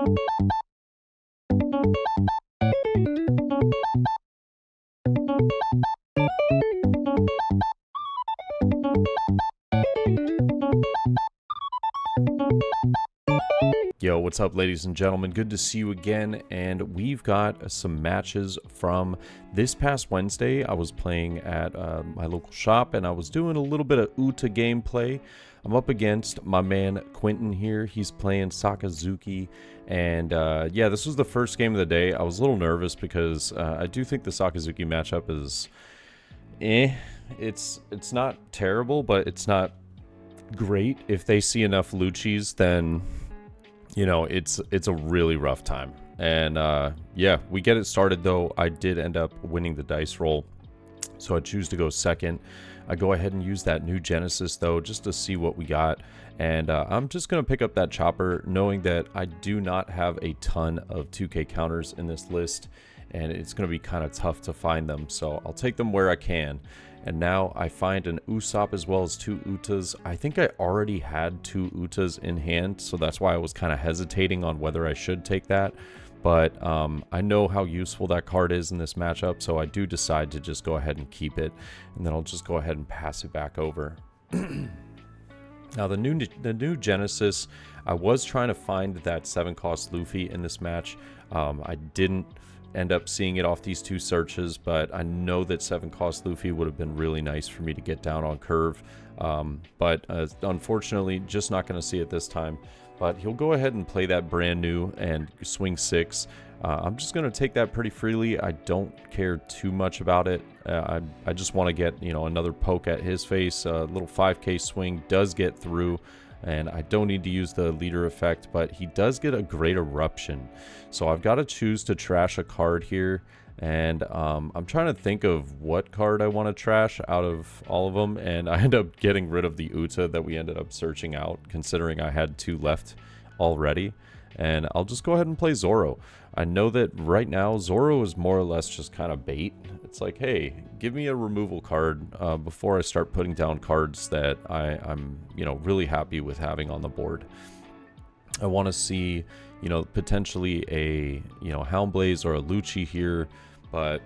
Yo, what's up, ladies and gentlemen? Good to see you again, and we've got some matches from this past Wednesday. I was playing at my local shop, and I was doing a little bit of Uta gameplay. I'm up against my man Quentin here. He's playing Sakazuki, and yeah, this was the first game of the day. I was a little nervous because I do think the Sakazuki matchup is It's not terrible, but it's not great. If they see enough Luchis, then you know, it's a really rough time. And yeah, we get it started though. I did end up winning the dice roll, so I choose to go second. I go ahead and use that new Genesis though, just to see what we got. And I'm just going to pick up that chopper, knowing that I do not have a ton of 2K counters in this list, and it's going to be kind of tough to find them. So I'll take them where I can. And now I find an Usopp as well as two Utas. I think I already had two Utas in hand, so that's why I was kind of hesitating on whether I should take that. But I know how useful that card is in this matchup, so I do decide to just go ahead and keep it. And then I'll just go ahead and pass it back over. Now the new Genesis, I was trying to find that 7-cost Luffy in this match. I didn't end up seeing it off these two searches, but I know that 7-cost Luffy would have been really nice for me to get down on curve. But unfortunately, just not going to see it this time. But he'll go ahead and play that brand new and swing 6. I'm just going to take that pretty freely. I don't care too much about it. I just want to get, you know, another poke at his face. A little 5K swing does get through, and I don't need to use the leader effect, but he does get a great eruption. So I've got to choose to trash a card here, and I'm trying to think of what card I want to trash out of all of them, and I end up getting rid of the Uta that we ended up searching out, considering I had 2 left already. And I'll just go ahead and play Zoro. I know that right now Zoro is more or less just kind of bait. It's like, hey, give me a removal card before I start putting down cards that I'm, you know, really happy with having on the board. I want to see, you know, potentially a, you know, Houndblaze or a Lucci here, but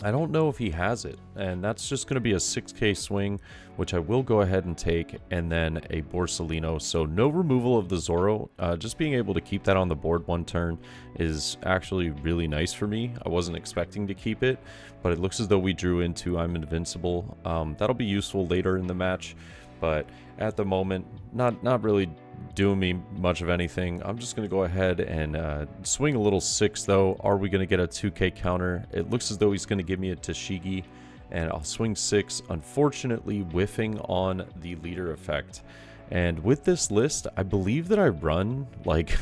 I don't know if he has it, and that's just going to be a 6K swing, which I will go ahead and take, and then a Borsalino. So no removal of the Zoro. Just being able to keep that on the board one turn is actually really nice for me. I wasn't expecting to keep it, but it looks as though we drew into I'm Invincible. That'll be useful later in the match, but at the moment, not really doing me much of anything. I'm just going to go ahead and swing a little 6 though. Are we going to get a 2K counter? It looks as though he's going to give me a Tashigi, and I'll swing 6, unfortunately whiffing on the leader effect. And with this list, I believe that I run like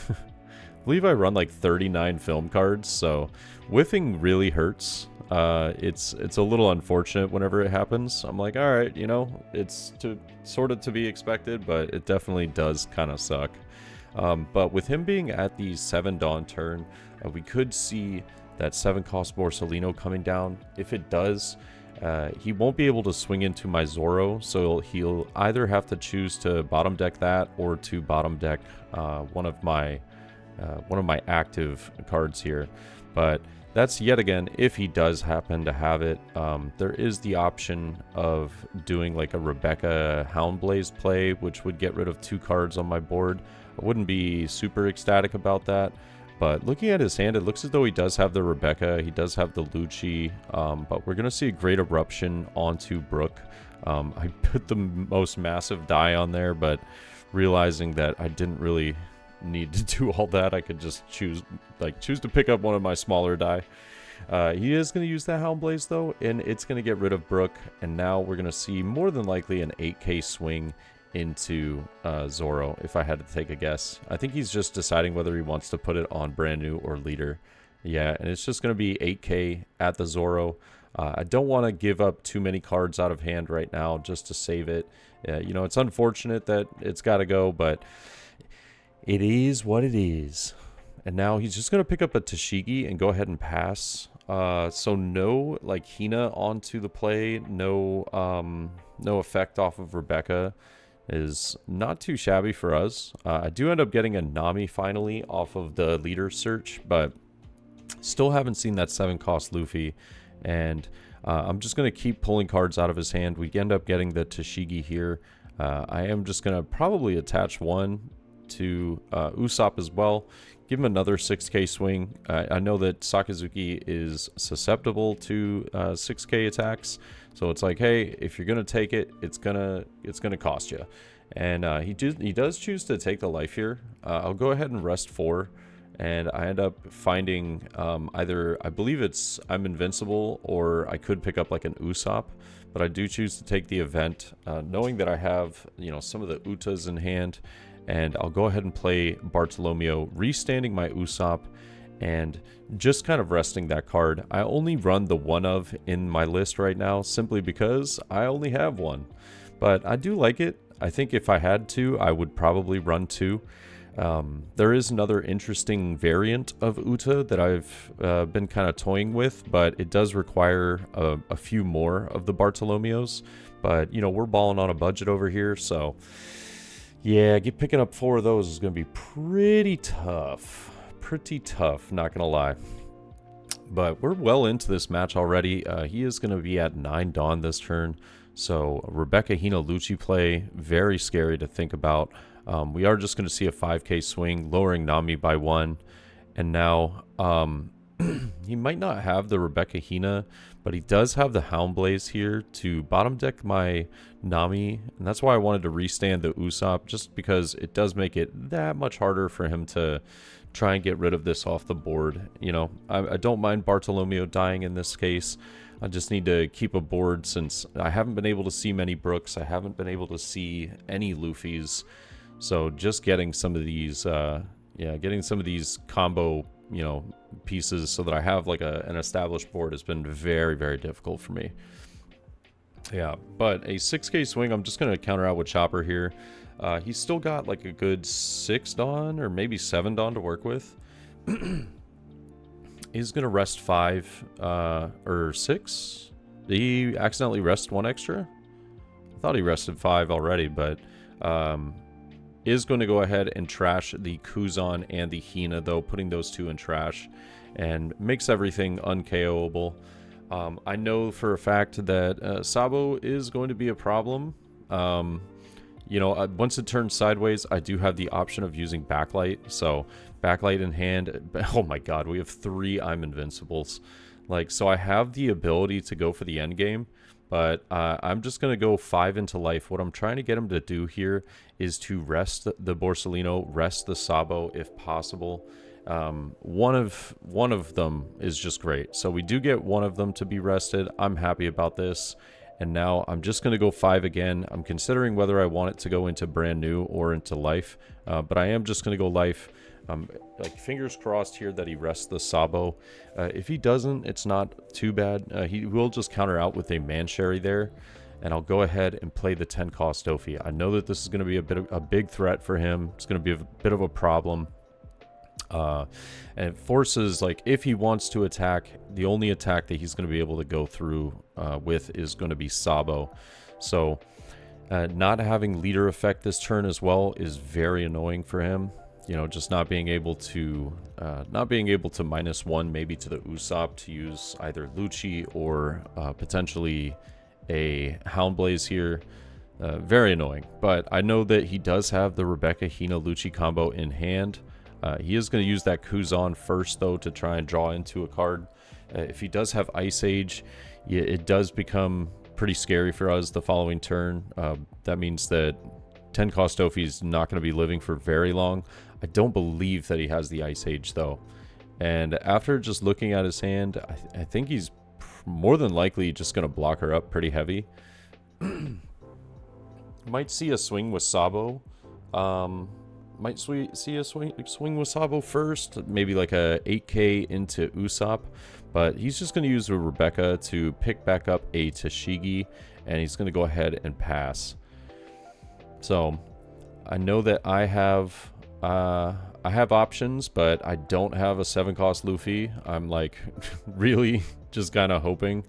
like 39 film cards, so whiffing really hurts. It's a little unfortunate whenever it happens. I'm like, all right, you know, it's sort of to be expected, but it definitely does kind of suck. But with him being at the 7 Dawn turn, we could see that 7-cost Borsalino coming down. If it does, he won't be able to swing into my Zoro, so he'll either have to choose to bottom deck that or to bottom deck one of my active cards here. But that's yet again, if he does happen to have it, there is the option of doing like a Rebecca Houndblaze play, which would get rid of 2 cards on my board. I wouldn't be super ecstatic about that, but looking at his hand, it looks as though he does have the Rebecca, he does have the Lucci, but we're going to see a great eruption onto Brook. I put the most massive die on there, but realizing that I didn't really need to do all that, I could just choose to pick up one of my smaller die. He is going to use that Houndblaze though, and it's going to get rid of Brook, and now we're going to see more than likely an 8K swing into Zoro, if I had to take a guess. I think he's just deciding whether he wants to put it on brand new or leader. Yeah, and it's just going to be 8K at the Zoro. I don't want to give up too many cards out of hand right now just to save it. You know, it's unfortunate that it's got to go, but it is what it is. And now he's just going to pick up a Tashigi and go ahead and pass. So no, like, Hina onto the play. No effect off of Rebecca. is not too shabby for us. I do end up getting a Nami finally off of the leader search, but still haven't seen that 7-cost Luffy. And I'm just going to keep pulling cards out of his hand. We end up getting the Tashigi here. I am just going to probably attach one to Usopp as well. Give him another 6k swing. I know that Sakazuki is susceptible to 6k attacks. So it's like, hey, if you're going to take it, it's gonna cost you. And he does choose to take the life here. I'll go ahead and rest 4. And I end up finding either, I believe it's I'm Invincible, or I could pick up like an Usopp. But I do choose to take the event, knowing that I have, you know, some of the Utas in hand. And I'll go ahead and play Bartolomeo, restanding my Usopp, and just kind of resting that card. I only run the one of in my list right now, simply because I only have one. But I do like it. I think if I had to, I would probably run 2. There is another interesting variant of Uta that I've been kind of toying with, but it does require a few more of the Bartolomeos. But, you know, we're balling on a budget over here, so yeah, picking up 4 of those is going to be pretty tough. Pretty tough, not going to lie. But we're well into this match already. He is going to be at 9 Dawn this turn. So Rebecca Hina Lucci play, very scary to think about. We are just going to see a 5k swing, lowering Nami by 1. And now he might not have the Rebecca Hina, but he does have the Hound Blaze here to bottom deck my Nami. And that's why I wanted to restand the Usopp, just because it does make it that much harder for him to try and get rid of this off the board. You know, I don't mind Bartolomeo dying in this case. I just need to keep a board, since I haven't been able to see many Brooks. I haven't been able to see any Luffys. So just getting some of these, getting some of these combo, you know, pieces so that I have like an established board has been very, very difficult for me. Yeah, but a 6k swing, I'm just going to counter out with Chopper here. He's still got like a good 6 Dawn or maybe 7 Dawn to work with. He's going to rest 5 or 6. Did he accidentally rest 1 extra? I thought he rested 5 already, but is going to go ahead and trash the Kuzan and the Hina, though, putting those 2 in trash, and makes everything un-KOable. I know for a fact that Sabo is going to be a problem. You know, once it turns sideways, I do have the option of using Backlight. So Backlight in hand. Oh my god, we have 3 I'm Invincibles. Like, so I have the ability to go for the end game. But I'm just going to go 5 into life. What I'm trying to get him to do here is to rest the Borsellino, rest the Sabo if possible. One of them is just great. So we do get one of them to be rested. I'm happy about this. And now I'm just going to go 5 again. I'm considering whether I want it to go into brand new or into life. But I am just going to go life. Like, fingers crossed here that he rests the Sabo. If he doesn't, it's not too bad. He will just counter out with a Mancherry there. And I'll go ahead and play the 10-cost Dofi. I know that this is going to be a big threat for him. It's going to be a bit of a problem. And it forces, like, if he wants to attack, the only attack that he's going to be able to go through with is going to be Sabo. So not having leader effect this turn as well is very annoying for him. You know, just not being able to -1 maybe to the Usopp to use either Lucci or potentially a Hound Blaze here. Very annoying. But I know that he does have the Rebecca Hina Lucci combo in hand. He is going to use that Kuzan first, though, to try and draw into a card. If he does have Ice Age, yeah, it does become pretty scary for us the following turn. That means that 10-cost Dofi is not going to be living for very long. I don't believe that he has the Ice Age, though. And after just looking at his hand, I think he's more than likely just going to block her up pretty heavy. Might see a swing with Sabo. Might see a swing with Sabo first. Maybe like a 8k into Usopp. But he's just going to use a Rebecca to pick back up a Tashigi. And he's going to go ahead and pass. So I know that I have options, but I don't have a 7-cost Luffy. I'm like really just kind of hoping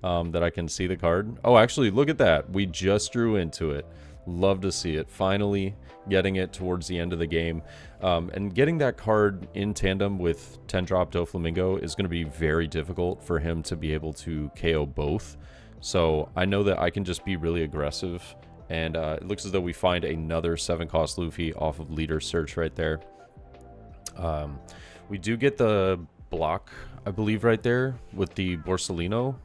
that I can see the card. Oh, actually, look at that. We just drew into it. Love to see it. Finally getting it towards the end of the game. And getting that card in tandem with 10-drop Doflamingo is going to be very difficult for him to be able to KO both. So I know that I can just be really aggressive. And it looks as though we find another 7-cost Luffy off of Leader Search right there. We do get the block, I believe, right there with the Borsalino.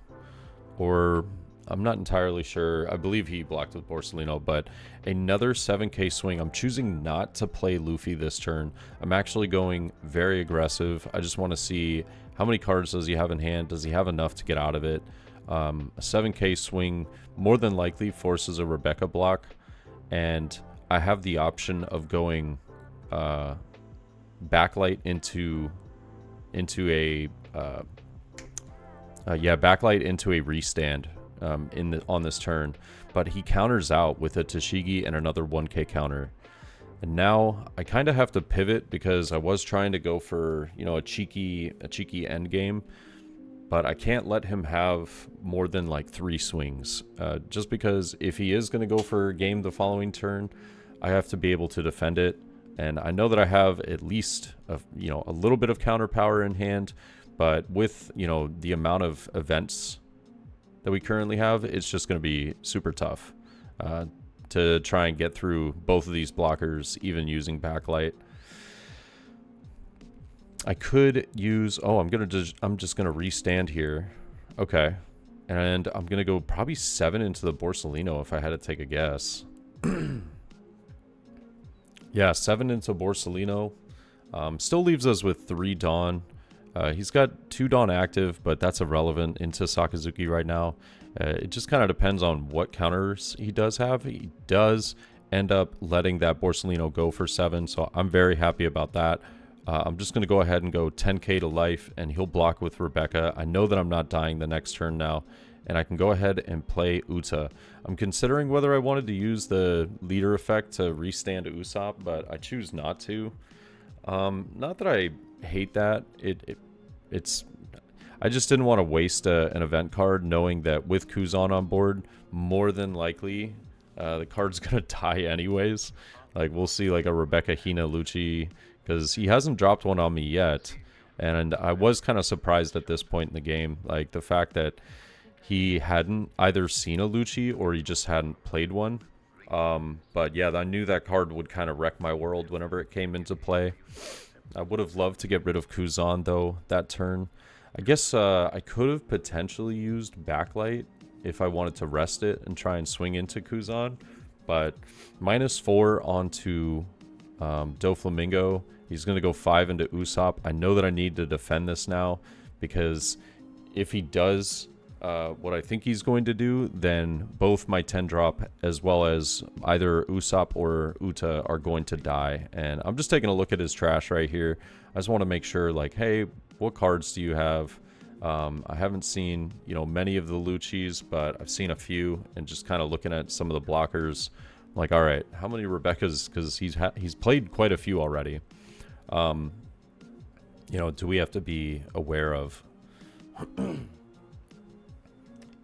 Or I'm not entirely sure. I believe he blocked with Borsalino, but another 7k swing. I'm choosing not to play Luffy this turn. I'm actually going very aggressive. I just want to see how many cards does he have in hand. Does he have enough to get out of it? A 7k swing more than likely forces a Rebecca block, and I have the option of going backlight into a backlight into a restand on this turn, but he counters out with a Tashigi and another 1k counter. And now I kind of have to pivot because I was trying to go for, you know, a cheeky end game, but I can't let him have more than like 3 swings, just because if he is going to go for a game the following turn, I have to be able to defend it. And I know that I have at least a little bit of counter power in hand, but with, you know, the amount of events that we currently have, it's just going to be super tough to try and get through both of these blockers, even using backlight. I could use, I'm just gonna restand here. Okay. And I'm gonna go probably 7 into the Borsalino if I had to take a guess. Yeah, 7 into Borsalino. Still leaves us with 3 Dawn. He's got 2 Dawn active, but that's irrelevant into Sakazuki right now. It just kind of depends on what counters he does have. He does end up letting that Borsalino go for 7, so I'm very happy about that. I'm just going to go ahead and go 10k to life, and he'll block with Rebecca. I know that I'm not dying the next turn now, and I can go ahead and play Uta. I'm considering whether I wanted to use the leader effect to restand Usopp, but I choose not to. Not that I hate that. It's I just didn't want to waste an event card, knowing that with Kuzan on board, more than likely the card's going to die anyways. Like, we'll see like a Rebecca Hina Lucci, because he hasn't dropped one on me yet, and I was kind of surprised at this point in the game, like the fact that he hadn't either seen a Lucci or he just hadn't played one. But yeah, I knew that card would kind of wreck my world whenever it came into play. I would have loved to get rid of Kuzan though that turn. I guess I could have potentially used backlight if I wanted to rest it and try and swing into Kuzan, but -4 onto Doflamingo. He's going to go 5 into Usopp. I know that I need to defend this now, because if he does what I think he's going to do, then both my 10-drop as well as either Usopp or Uta are going to die. And I'm just taking a look at his trash right here. I just want to make sure, like, hey, what cards do you have? I haven't seen, you know, many of the Luccis, but I've seen a few, and just kind of looking at some of the blockers, like, all right, how many Rebeccas? Because he's played quite a few already. You know, do we have to be aware of?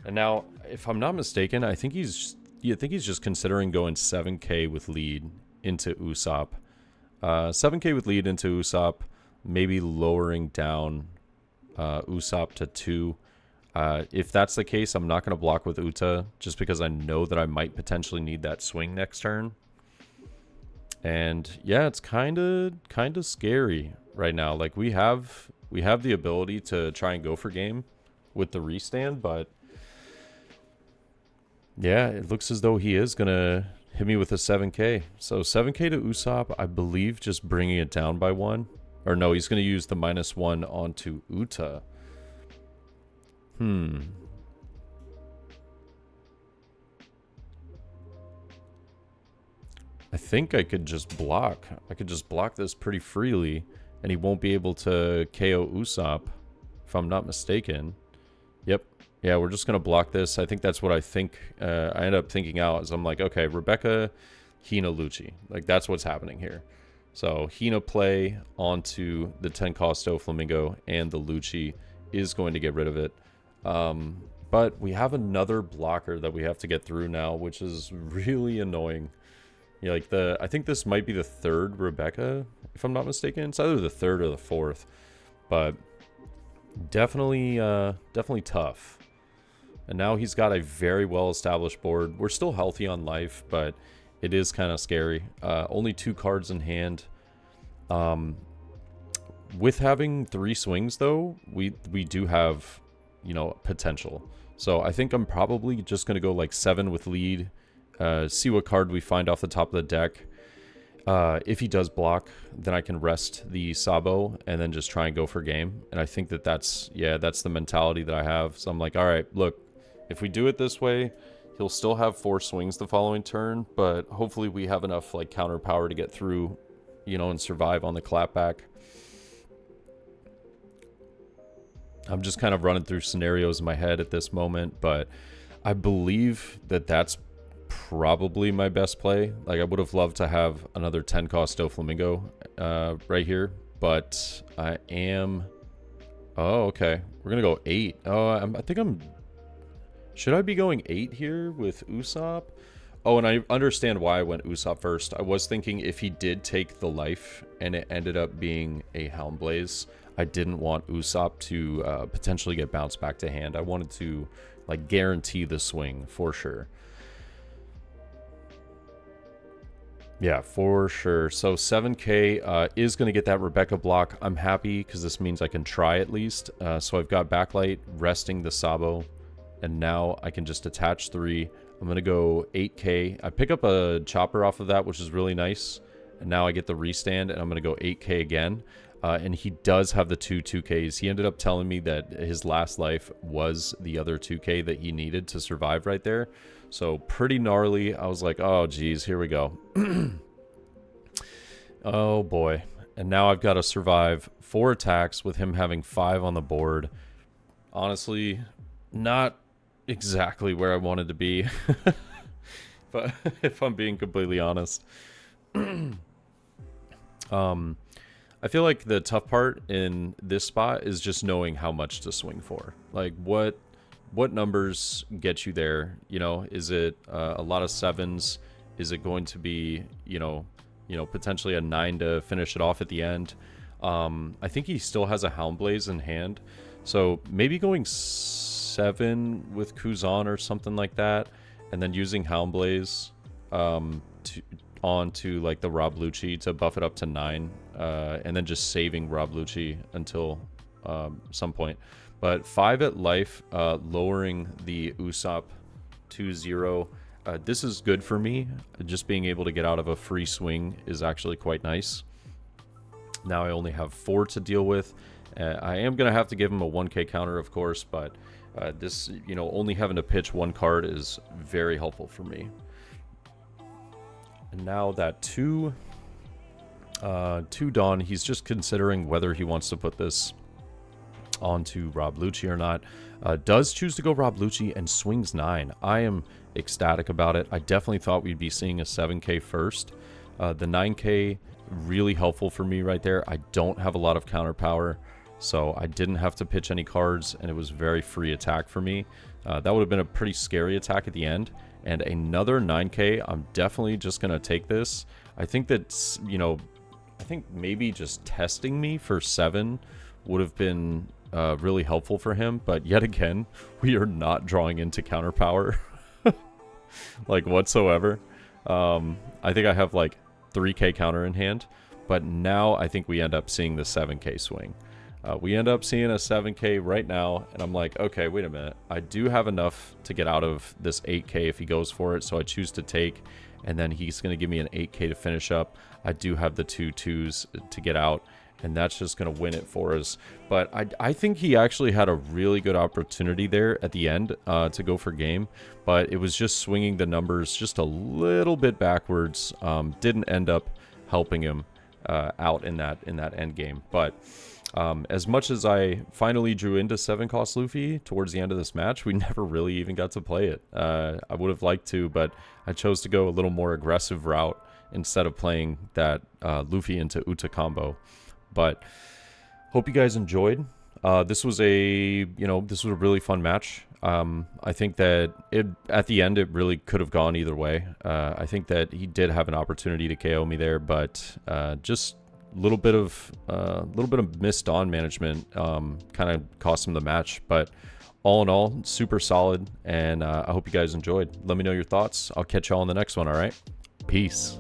And now, if I'm not mistaken, I think he's just considering going 7k with lead into Usopp. 7k with lead into Usopp, maybe lowering down Usopp to 2. If that's the case, I'm not going to block with Uta, just because I know that I might potentially need that swing next turn. And yeah, it's kind of scary right now. Like, we have the ability to try and go for game with the restand, but yeah, it looks as though he is gonna hit me with a 7k. So 7k to Usopp, I believe, just bringing it down by 1. Or no, he's gonna use the -1 onto Uta. I think I could just block. I could just block this pretty freely, and he won't be able to KO Usopp, if I'm not mistaken. Yep. Yeah, we're just going to block this. I think that's what I think. I end up thinking out, as I'm like, okay, Rebecca, Hina, Lucci. Like, that's what's happening here. So Hina play onto the 10 cost Doflamingo, and the Lucci is going to get rid of it. but we have another blocker that we have to get through now, which is really annoying. Yeah, like I think this might be the third Rebecca, if I'm not mistaken. It's either the third or the fourth, but definitely tough. And now he's got a very well-established board. We're still healthy on life, but it is kind of scary. Only 2 cards in hand. With having 3 swings, though, we do have, you know, potential. So I think I'm probably just going to go like 7 with lead. See what card we find off the top of the deck. If he does block, then I can rest the Sabo and then just try and go for game. And I think that's the mentality that I have. So I'm like, all right, look, if we do it this way, he'll still have 4 swings the following turn, but hopefully we have enough like counter power to get through, you know, and survive on the clapback. I'm just kind of running through scenarios in my head at this moment, but I believe that that's probably my best play. Like, I would have loved to have another 10 cost Doflamingo right here, but I am... Oh, okay. We're going to go 8. Oh, I think I'm... Should I be going 8 here with Usopp? Oh, and I understand why I went Usopp first. I was thinking if he did take the life and it ended up being a Houndblaze, I didn't want Usopp to potentially get bounced back to hand. I wanted to like guarantee the swing for sure. Yeah, for sure. So 7k is going to get that Rebecca block. I'm happy because this means I can try at least. So I've got backlight, resting the Sabo, and now I can just attach 3. I'm going to go 8k. I pick up a chopper off of that, which is really nice. And now I get the restand, and I'm going to go 8k again. And he does have the 2Ks. He ended up telling me that his last life was the other 2k that he needed to survive right there. So pretty gnarly. I was like, oh, geez, here we go. Oh, boy. And now I've got to survive 4 attacks with him having 5 on the board. Honestly, not exactly where I wanted to be. But if I'm being completely honest. I feel like the tough part in this spot is just knowing how much to swing for. Like, what numbers get you there? You know, is it a lot of 7s? Is it going to be, you know, potentially a 9 to finish it off at the end? I think he still has a Houndblaze in hand, so maybe going 7 with Kuzan or something like that, and then using Houndblaze onto like the Rob Lucci to buff it up to 9, and then just saving Rob Lucci until some point. But 5 at life, lowering the Usopp 2-0. This is good for me. Just being able to get out of a free swing is actually quite nice. Now I only have 4 to deal with. I am going to have to give him a 1k counter, of course, but this, you know, only having to pitch 1 card is very helpful for me. And now that 2 Dawn, he's just considering whether he wants to put this onto Rob Lucci or not. Does choose to go Rob Lucci and swings 9. I am ecstatic about it. I definitely thought we'd be seeing a 7k first. The 9k, really helpful for me right there. I don't have a lot of counter power, so I didn't have to pitch any cards, and it was very free attack for me. That would have been a pretty scary attack at the end. And another 9k, I'm definitely just going to take this. I think that's, you know, I think maybe just testing me for 7 would have been really helpful for him. But yet again, we are not drawing into counter power like whatsoever. I think I have like 3k counter in hand, but now I think we end up seeing the 7k swing. We end up seeing a 7k right now, and I'm like, okay, wait a minute. I do have enough to get out of this 8k if he goes for it, so I choose to take, and then he's going to give me an 8k to finish up. I do have the 2 2s to get out, and that's just going to win it for us. But I think he actually had a really good opportunity there at the end to go for game, but it was just swinging the numbers just a little bit backwards. Didn't end up helping him out in that end game, but... as much as I finally drew into 7-cost Luffy towards the end of this match, we never really even got to play it. I would have liked to, but I chose to go a little more aggressive route instead of playing that Luffy into Uta combo. But hope you guys enjoyed. This was a really fun match. I think that at the end it really could have gone either way. I think that he did have an opportunity to KO me there, but just a little bit of missed on management kind of cost him the match. But all in all, super solid, and I hope you guys enjoyed. Let me know your thoughts. I'll catch y'all on the next one. All right, peace.